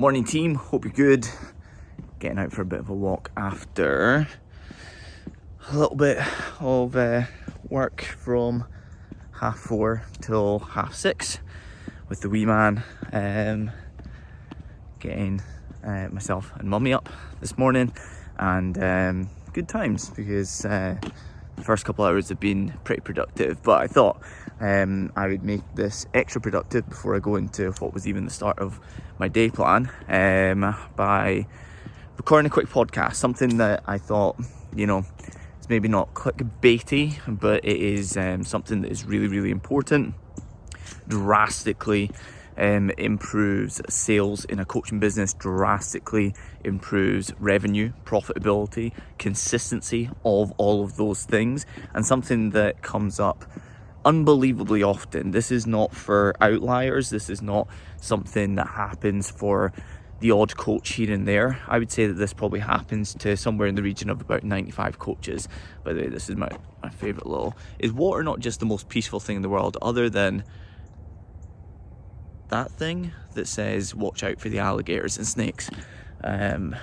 Morning team, hope you're good. Getting out for a bit of a walk after a little bit of work from 4:30 till 6:30 with the wee man. Getting myself and mummy up this morning, and good times because the first couple hours have been pretty productive, but I thought I would make this extra productive before I go into what was even the start of my day plan by recording a quick podcast, something that I thought, it's maybe not clickbaity, but it is something that is really, really important, drastically improves sales in a coaching business, drastically improves revenue, profitability, consistency of all of those things, and something that comes up unbelievably often. This is not for outliers. This is not something that happens for the odd coach here and there. I would say that this probably happens to somewhere in the region of about 95 coaches. By the way, this is my favorite little, is water not just the most peaceful thing in the world, other than that thing that says watch out for the alligators and snakes, and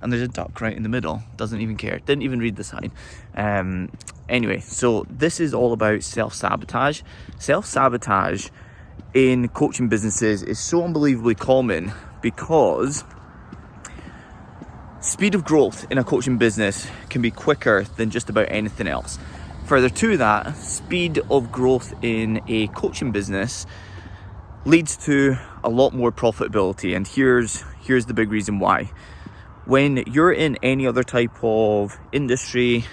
there's a duck right in the middle, doesn't even care, didn't even read the sign. Anyway, so this is all about self-sabotage. Self-sabotage in coaching businesses is so unbelievably common because speed of growth in a coaching business can be quicker than just about anything else. Further to that, speed of growth in a coaching business leads to a lot more profitability, and here's the big reason why. When you're in any other type of industry,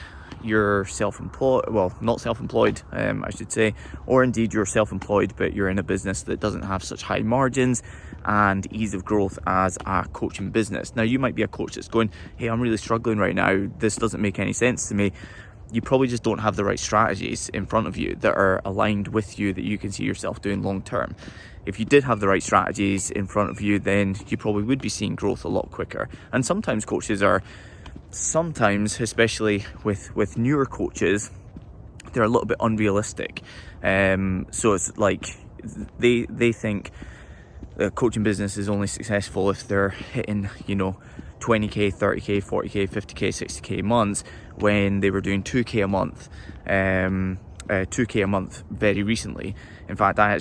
you're self-employed, well, not self-employed, I should say, or indeed you're self-employed, but you're in a business that doesn't have such high margins and ease of growth as a coaching business. Now, you might be a coach that's going, hey, I'm really struggling right now, this doesn't make any sense to me. You probably just don't have the right strategies in front of you that are aligned with you, that you can see yourself doing long term. If you did have the right strategies in front of you, then you probably would be seeing growth a lot quicker. And sometimes coaches are, especially with newer coaches, they're a little bit unrealistic. So it's like they think the coaching business is only successful if they're hitting, 20k, 30k, 40k, 50k, 60k months, when they were doing 2k a month, 2k a month very recently. In fact, I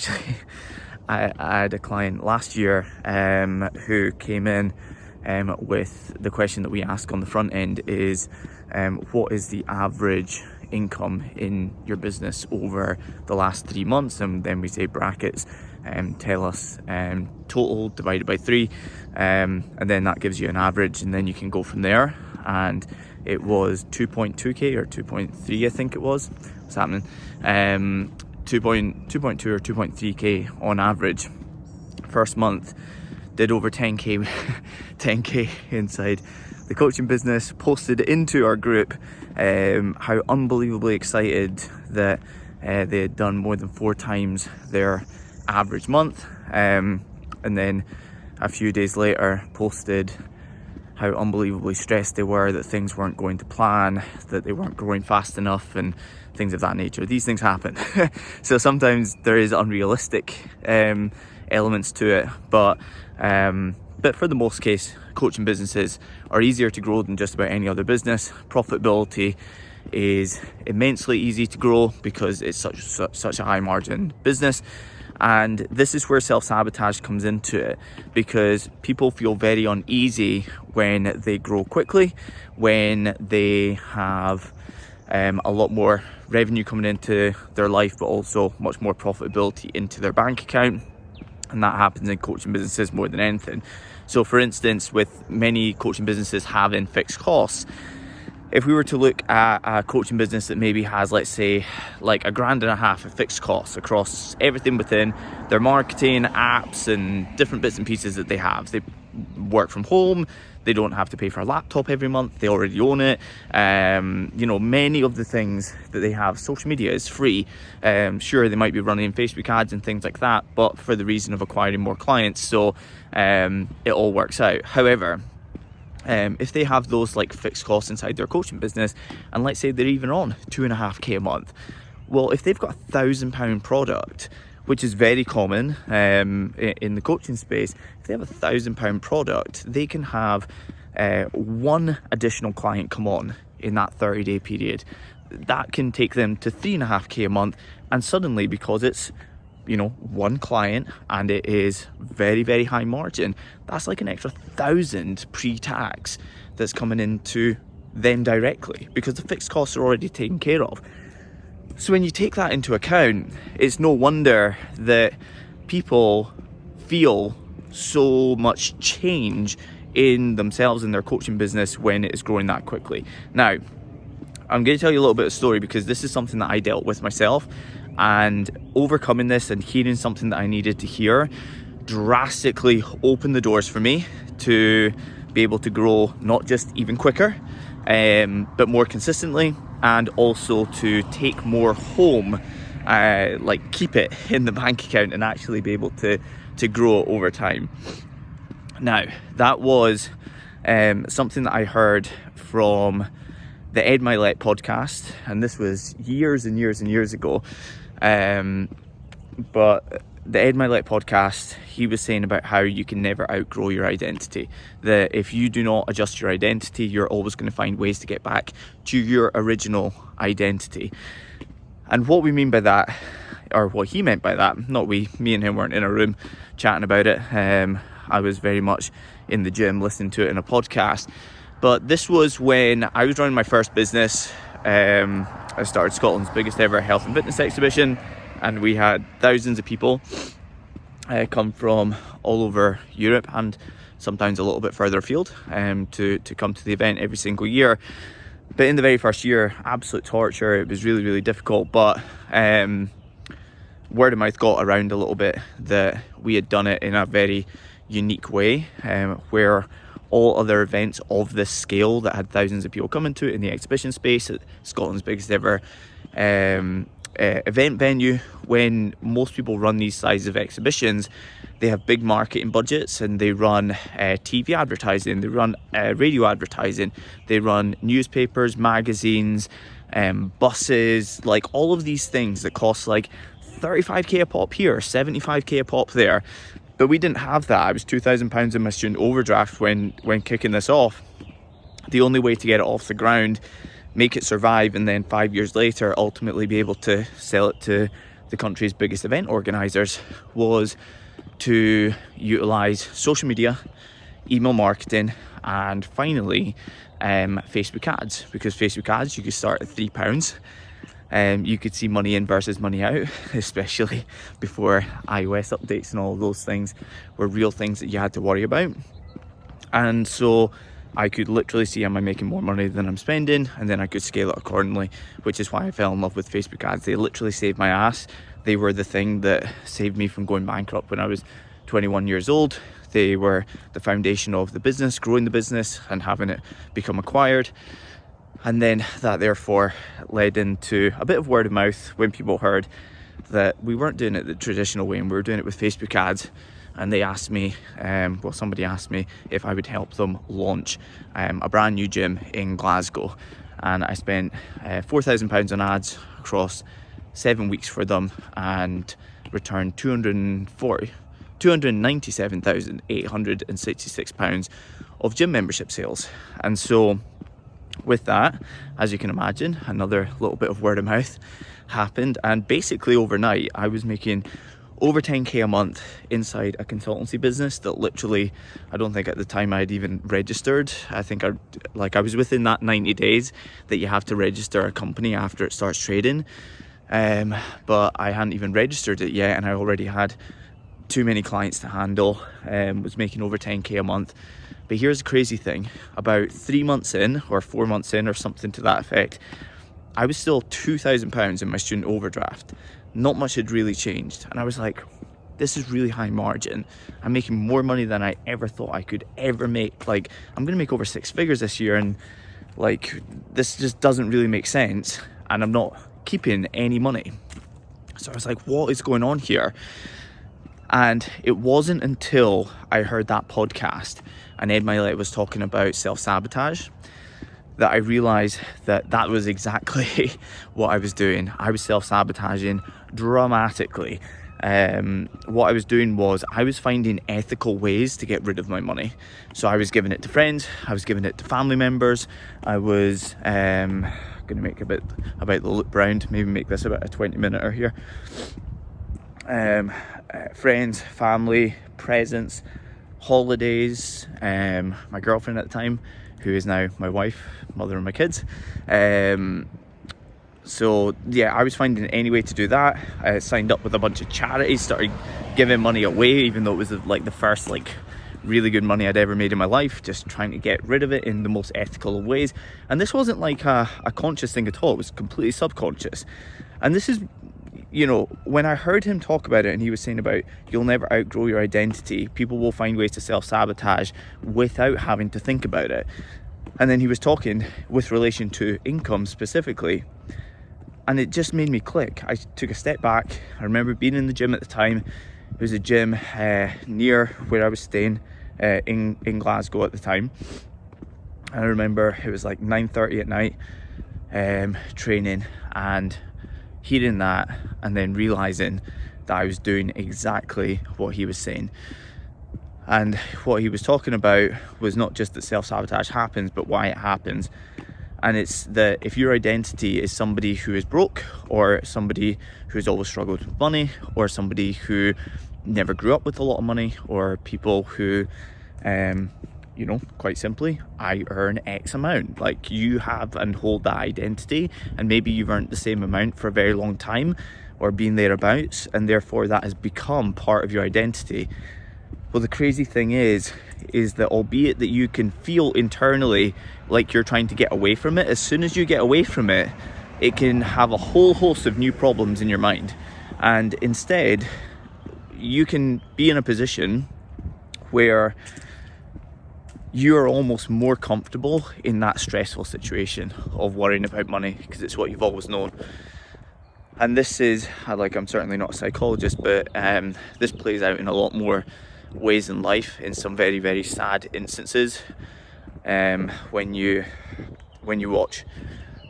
had a client last year who came in with the question that we ask on the front end is, what is the average income in your business over the last 3 months? And then we say brackets, tell us total divided by 3, and then that gives you an average, and then you can go from there. And it was 2.2k or 2.3, I think it was. What's happening? 2.2 or 2.3k on average. First month did over 10k inside the coaching business. Posted into our group how unbelievably excited that they had done more than 4 times their average month, and then a few days later posted how unbelievably stressed they were that things weren't going to plan, that they weren't growing fast enough, and things of that nature. These things happen. So sometimes there is unrealistic elements to it, but for the most case, coaching businesses are easier to grow than just about any other business. Profitability is immensely easy to grow because it's such a high margin business. And this is where self-sabotage comes into it, because people feel very uneasy when they grow quickly, when they have a lot more revenue coming into their life, but also much more profitability into their bank account. And that happens in coaching businesses more than anything. So for instance, with many coaching businesses having fixed costs, if we were to look at a coaching business that maybe has, let's say, like $1,500 of fixed costs across everything within their marketing, apps, and different bits and pieces that they have. They work from home, they don't have to pay for a laptop every month, they already own it. Many of the things that they have, social media is free. Sure, they might be running Facebook ads and things like that, but for the reason of acquiring more clients, so it all works out. However, if they have those like fixed costs inside their coaching business, and let's say they're even on 2.5k a month, well, if they've got £1,000 product, which is very common in the coaching space. If they have £1,000 product, they can have one additional client come on in that 30-day period. That can take them to 3.5k a month, and suddenly, because it's one client and it is very, very high margin, that's like an extra 1,000 pre-tax that's coming into them directly, because the fixed costs are already taken care of. So when you take that into account, it's no wonder that people feel so much change in themselves and their coaching business when it is growing that quickly. Now, I'm going to tell you a little bit of story, because this is something that I dealt with myself, and overcoming this and hearing something that I needed to hear drastically opened the doors for me to be able to grow not just even quicker, but more consistently, and also to take more home, keep it in the bank account and actually be able to grow over time. Now, that was something that I heard from the Ed Milet podcast, and this was years and years and years ago. But the Ed Milet podcast, he was saying about how you can never outgrow your identity. That if you do not adjust your identity, you're always going to find ways to get back to your original identity. And what we mean by that, or what he meant by that, not we, me and him weren't in a room chatting about it. I was very much in the gym listening to it in a podcast. But this was when I was running my first business. I started Scotland's biggest ever health and fitness exhibition, and we had thousands of people come from all over Europe and sometimes a little bit further afield to come to the event every single year. But in the very first year, absolute torture. It was really, really difficult, but word of mouth got around a little bit that we had done it in a very unique way, where all other events of this scale that had thousands of people coming to it in the exhibition space at Scotland's biggest ever event venue, when most people run these sizes of exhibitions, they have big marketing budgets and they run TV advertising, they run radio advertising, they run newspapers, magazines, buses, like all of these things that cost like 35k a pop here, 75k a pop there. But we didn't have that. I was £2,000 in my student overdraft when kicking this off. The only way to get it off the ground, make it survive, and then 5 years later ultimately be able to sell it to the country's biggest event organisers, was to utilise social media, email marketing, and finally Facebook ads. Because Facebook ads, you could start at £3. You could see money in versus money out, especially before iOS updates and all of those things were real things that you had to worry about. And so I could literally see, am I making more money than I'm spending? And then I could scale it accordingly, which is why I fell in love with Facebook ads. They literally saved my ass. They were the thing that saved me from going bankrupt when I was 21 years old. They were the foundation of the business, growing the business and having it become acquired. And then that therefore led into a bit of word of mouth when people heard that we weren't doing it the traditional way and we were doing it with Facebook ads. And they asked me, somebody asked me if I would help them launch a brand new gym in Glasgow. And I spent £4,000 on ads across 7 weeks for them and returned £297,866 of gym membership sales. And so with that, as you can imagine, another little bit of word of mouth happened, and basically overnight I was making over 10k a month inside a consultancy business that literally, I don't think at the time I'd even registered. I think I was within that 90 days that you have to register a company after it starts trading, but I hadn't even registered it yet, and I already had too many clients to handle, was making over 10k a month. But here's the crazy thing, about 3 months in or 4 months in or something to that effect, I was still £2,000 in my student overdraft. Not much had really changed. And I was like, this is really high margin. I'm making more money than I ever thought I could ever make. Like, I'm gonna make over 6 figures this year, and like, this just doesn't really make sense. And I'm not keeping any money. So I was like, what is going on here? And it wasn't until I heard that podcast and Ed Milet was talking about self-sabotage that I realized that that was exactly what I was doing. I was self-sabotaging dramatically. what I was doing was I was finding ethical ways to get rid of my money. So I was giving it to friends, I was giving it to family members, I was going to make a bit about the loop round, maybe make this about a 20-minute here. Friends, family, presents, holidays, my girlfriend at the time, who is now my wife, mother of my kids. So yeah, I was finding any way to do that. I signed up with a bunch of charities, started giving money away, even though it was like the first like really good money I'd ever made in my life, just trying to get rid of it in the most ethical of ways. And this wasn't like a conscious thing at all, it was completely subconscious. And this is, you know, when I heard him talk about it and he was saying about you'll never outgrow your identity, people will find ways to self-sabotage without having to think about it. And then he was talking with relation to income specifically, and it just made me click. I took a step back. I remember being in the gym at the time. It was a gym near where I was staying in Glasgow at the time. And I remember it was like 9:30 at night, training, and hearing that and then realizing that I was doing exactly what he was saying. And what he was talking about was not just that self-sabotage happens, but why it happens. And it's that if your identity is somebody who is broke, or somebody who's always struggled with money, or somebody who never grew up with a lot of money, or people who, you know, quite simply, I earn X amount. Like, you have and hold that identity, and maybe you've earned the same amount for a very long time, or been thereabouts, and therefore that has become part of your identity. Well, the crazy thing is that albeit that you can feel internally like you're trying to get away from it, as soon as you get away from it, it can have a whole host of new problems in your mind. And instead, you can be in a position where you're almost more comfortable in that stressful situation of worrying about money, because it's what you've always known. And this is, like, I'm certainly not a psychologist, but this plays out in a lot more ways in life, in some very, very sad instances. When you watch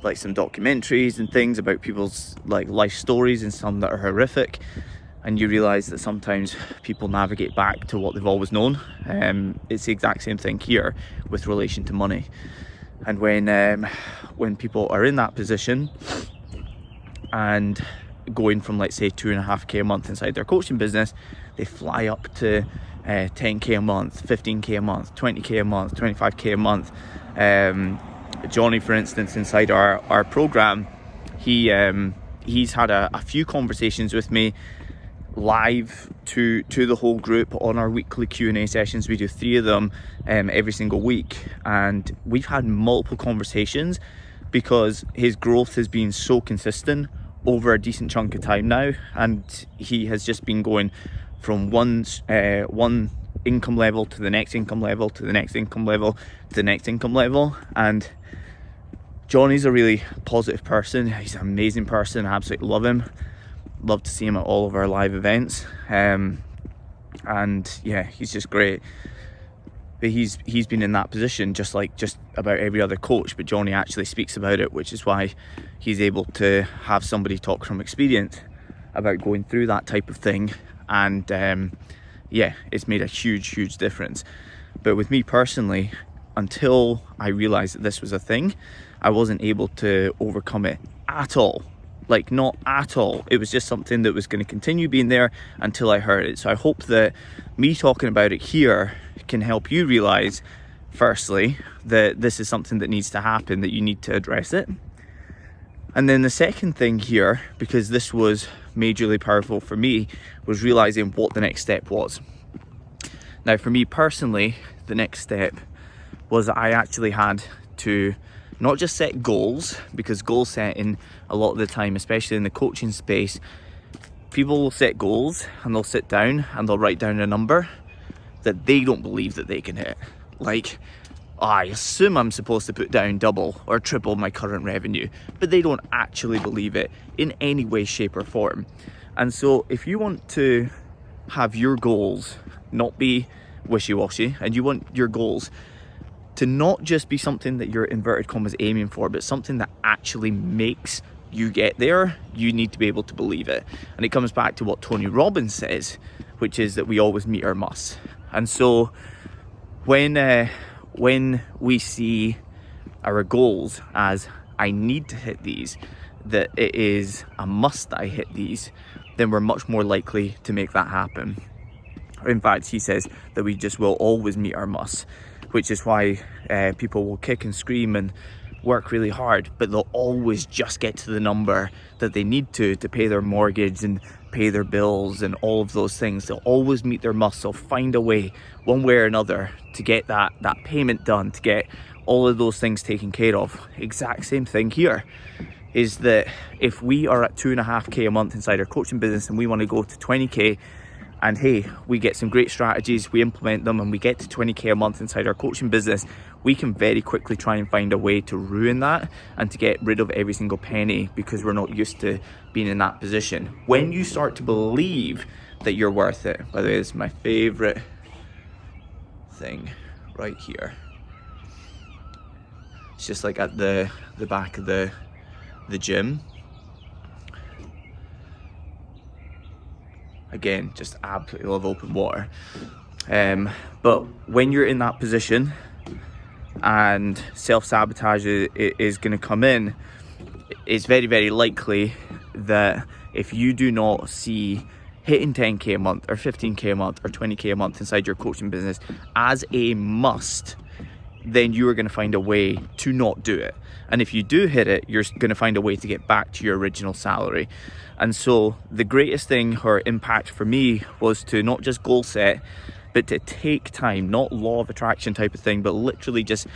like some documentaries and things about people's like life stories, and some that are horrific, and you realize that sometimes people navigate back to what they've always known. It's the exact same thing here with relation to money. And when people are in that position and going from, let's say, 2.5k a month inside their coaching business, they fly up to 10k a month, 15k a month, 20k a month, 25k a month. Johnny, for instance, inside our program, he's had a few conversations with me live to the whole group on our weekly Q&A sessions. We do 3 of them every single week, and we've had multiple conversations because his growth has been so consistent over a decent chunk of time now, and he has just been going from one income level to the next income level to the next income level to the next income level. And Johnny's a really positive person. He's an amazing person. I absolutely love him. Love to see him at all of our live events. And yeah, he's just great. But he's been in that position just about every other coach, but Johnny actually speaks about it, which is why he's able to have somebody talk from experience about going through that type of thing. And yeah, it's made a huge difference. But with me personally, until I realized that this was a thing, I wasn't able to overcome it at all. Like, not at all. It was just something that was going to continue being there until I heard it. So I hope that me talking about it here can help you realize, firstly, that this is something that needs to happen, that you need to address it. And then the second thing here, because this was majorly powerful for me, was realizing what the next step was. Now, for me personally, the next step was that I actually had to not just set goals, because goal setting a lot of the time, especially in the coaching space, people will set goals and they'll sit down and they'll write down a number that they don't believe that they can hit. Like, I assume I'm supposed to put down double or triple my current revenue, but they don't actually believe it in any way, shape or form. And so if you want to have your goals not be wishy-washy, and you want your goals to not just be something that you're, inverted commas, aiming for, but something that actually makes you get there, you need to be able to believe it. And it comes back to what Tony Robbins says, which is that we always meet our musts. And so when we see our goals as I need to hit these, that it is a must that I hit these, then we're much more likely to make that happen. In fact, he says that we just will always meet our musts, which is why people will kick and scream and work really hard, but they'll always just get to the number that they need to pay their mortgage and pay their bills and all of those things. They'll always meet their musts. They'll find a way, one way or another, to get that payment done, to get all of those things taken care of. Exact same thing here, is that if we are at 2.5K a month inside our coaching business and we want to go to 20K, and hey, we get some great strategies, we implement them, and we get to 20K a month inside our coaching business, we can very quickly try and find a way to ruin that and to get rid of every single penny, because we're not used to being in that position. When you start to believe that you're worth it, by the way, this is my favorite thing right here. It's just like at the back of the gym. Again, just absolutely love open water. But when you're in that position and self-sabotage is going to come in, it's very, very likely that if you do not see hitting 10K a month or 15K a month or 20K a month inside your coaching business as a must, then you are going to find a way to not do it. And if you do hit it, you're going to find a way to get back to your original salary. And so the greatest thing or impact for me was to not just goal set, but to take time, not law of attraction type of thing, but literally just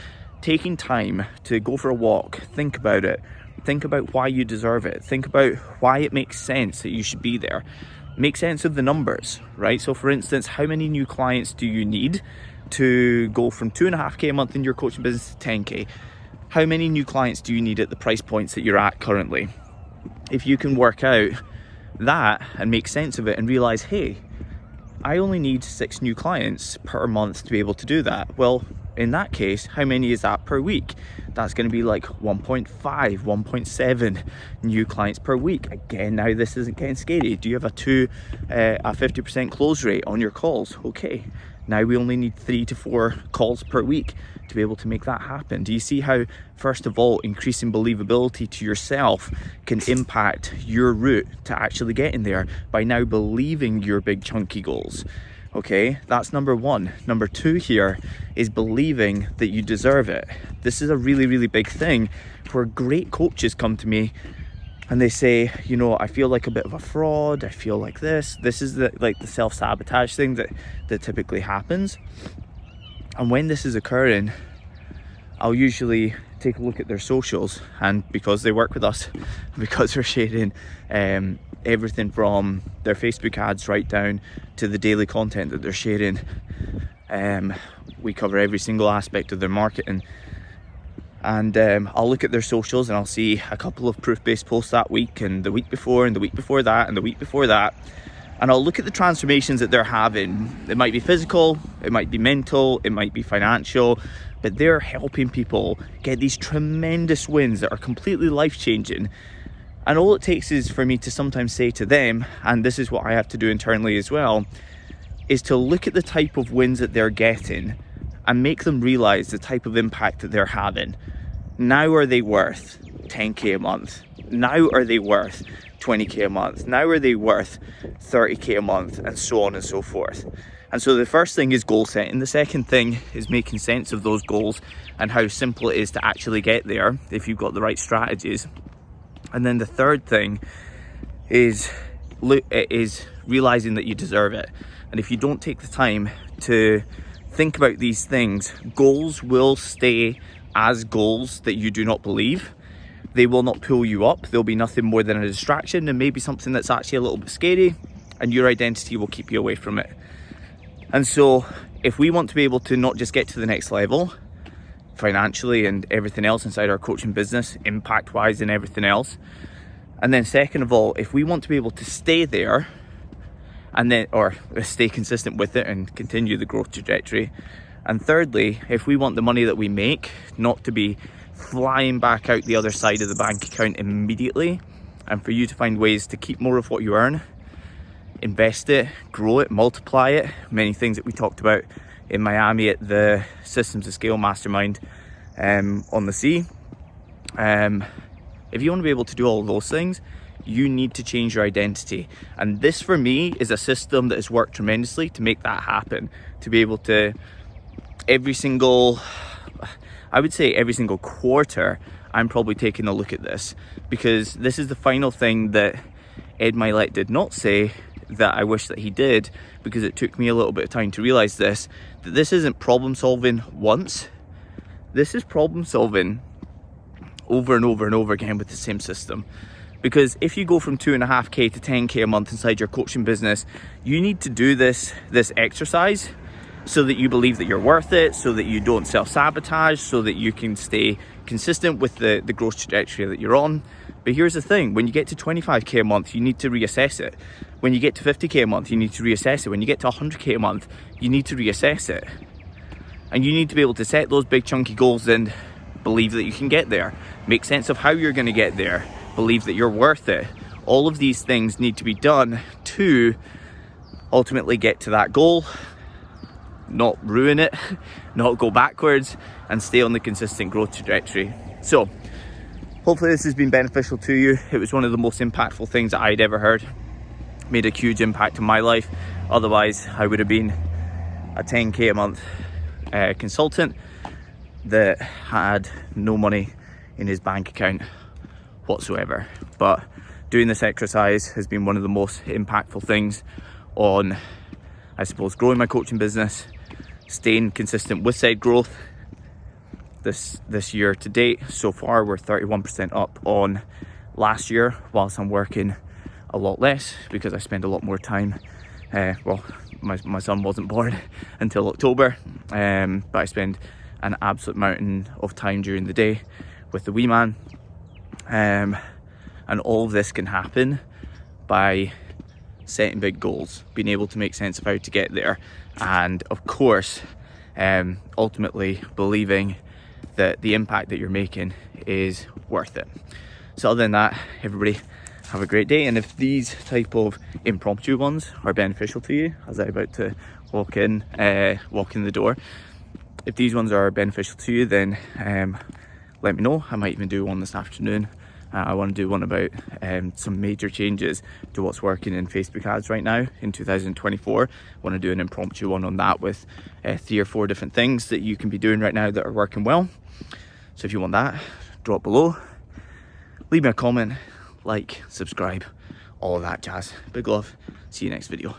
taking time to go for a walk, think about it, think about why you deserve it, think about why it makes sense that you should be there, make sense of the numbers, right? So for instance, how many new clients do you need to go from 2.5K a month in your coaching business to 10K? How many new clients do you need at the price points that you're at currently? If you can work out that and make sense of it and realize, hey, I only need 6 new clients per month to be able to do that. Well, in that case, how many is that per week? That's going to be like 1.5, 1.7 new clients per week. Again, now this isn't getting scary. Do you have a 50% close rate on your calls? Okay, now we only need 3 to 4 calls per week to be able to make that happen. Do you see how, first of all, increasing believability to yourself can impact your route to actually getting there by now believing your big chunky goals? Okay, that's number one. Number two here is believing that you deserve it. This is a really, really big thing where great coaches come to me and they say, you know, I feel like a bit of a fraud. I feel like this. This is the self-sabotage thing that typically happens. And when this is occurring, I'll usually take a look at their socials, and because they work with us, because we're sharing everything from their Facebook ads right down to the daily content that they're sharing, we cover every single aspect of their marketing. And I'll look at their socials and I'll see a couple of proof-based posts that week, and the week before, and the week before that, and the week before that. And I'll look at the transformations that they're having. It might be physical, it might be mental, it might be financial, but they're helping people get these tremendous wins that are completely life-changing. And all it takes is for me to sometimes say to them, and this is what I have to do internally as well, is to look at the type of wins that they're getting and make them realize the type of impact that they're having. Now are they worth 10K a month? Now are they worth 20K a month? Now are they worth 30K a month? And so on and so forth. And so the first thing is goal setting. The second thing is making sense of those goals and how simple it is to actually get there if you've got the right strategies. And then the third thing is realizing that you deserve it. And if you don't take the time to think about these things, goals will stay as goals that you do not believe. They will not pull you up. They'll be nothing more than a distraction and maybe something that's actually a little bit scary, and your identity will keep you away from it. And so if we want to be able to not just get to the next level financially and everything else inside our coaching business, impact wise and everything else, and then second of all, if we want to be able to stay there and then, or stay consistent with it and continue the growth trajectory, and thirdly, if we want the money that we make not to be flying back out the other side of the bank account immediately, and for you to find ways to keep more of what you earn, invest it, grow it, multiply it, many things that we talked about in Miami at the Systems to Scale Mastermind on the sea. If you want to be able to do all those things, you need to change your identity. And this for me is a system that has worked tremendously to make that happen, to be able to every single quarter, I'm probably taking a look at this, because this is the final thing that Ed Milet did not say that I wish that he did, because it took me a little bit of time to realize this, that this isn't problem solving once, this is problem solving over and over and over again with the same system. Because if you go from 2.5k to 10k a month inside your coaching business, you need to do this exercise so that you believe that you're worth it, so that you don't self-sabotage, so that you can stay consistent with the growth trajectory that you're on. But here's the thing, when you get to 25k a month, you need to reassess it. When you get to 50k a month, you need to reassess it. When you get to 100k a month, you need to reassess it. And you need to be able to set those big chunky goals and believe that you can get there. Make sense of how you're going to get there. Believe that you're worth it. All of these things need to be done to ultimately get to that goal, not ruin it, not go backwards, and stay on the consistent growth trajectory. So hopefully this has been beneficial to you. It was one of the most impactful things that I'd ever heard. Made a huge impact on my life. Otherwise I would have been a 10k a month consultant that had no money in his bank account whatsoever. But doing this exercise has been one of the most impactful things on, I suppose, growing my coaching business, staying consistent with said growth. This year to date, so far we're 31% up on last year, whilst I'm working a lot less because I spend a lot more time, well, my son wasn't born until October, but I spend an absolute mountain of time during the day with the wee man. And all of this can happen by setting big goals, being able to make sense of how to get there, and of course ultimately believing that the impact that you're making is worth it. So other than that, everybody have a great day. And if these type of impromptu ones are beneficial to you, as I'm about to walk in the door, if these ones are beneficial to you, then let me know. I might even do one this afternoon. I want to do one about some major changes to what's working in Facebook ads right now in 2024. I want to do an impromptu one on that with 3 or 4 different things that you can be doing right now that are working well. So if you want that, drop below, leave me a comment, like, subscribe, all of that jazz. Big love, see you next video.